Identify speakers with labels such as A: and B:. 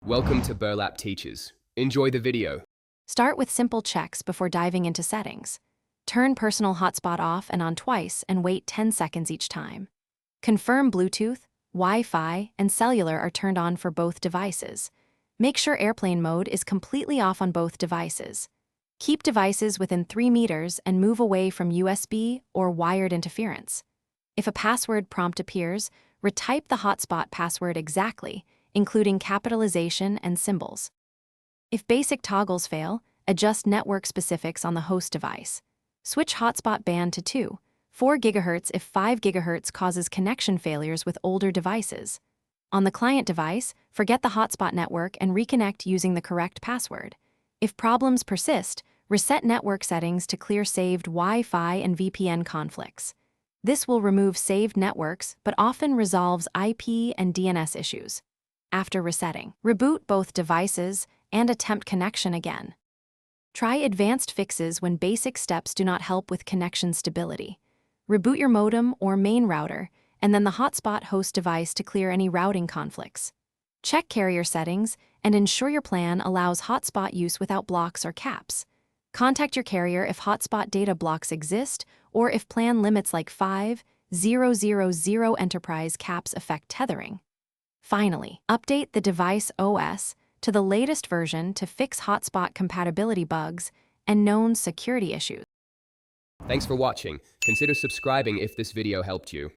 A: Welcome to Burlap Teachers. Enjoy the video.
B: Start with simple checks before diving into settings. Turn personal hotspot off and on twice and wait 10 seconds each time. Confirm Bluetooth, Wi-Fi, and cellular are turned on for both devices. Make sure airplane mode is completely off on both devices. Keep devices within 3 meters and move away from USB or wired interference. If a password prompt appears, retype the hotspot password exactly, including capitalization and symbols. If basic toggles fail, adjust network specifics on the host device. Switch hotspot band to 4 GHz if 5 GHz causes connection failures with older devices. On the client device, forget the hotspot network and reconnect using the correct password. If problems persist, reset network settings to clear saved Wi-Fi and VPN conflicts. This will remove saved networks but often resolves IP and DNS issues. After resetting, reboot both devices and attempt connection again. Try advanced fixes when basic steps do not help with connection stability. Reboot your modem or main router, and then the hotspot host device to clear any routing conflicts. Check carrier settings and ensure your plan allows hotspot use without blocks or caps. Contact your carrier if hotspot data blocks exist or if plan limits like 5,000 enterprise caps affect tethering. Finally, update the device OS to the latest version to fix hotspot compatibility bugs and known security issues.
A: Thanks for watching. Consider subscribing if this video helped you.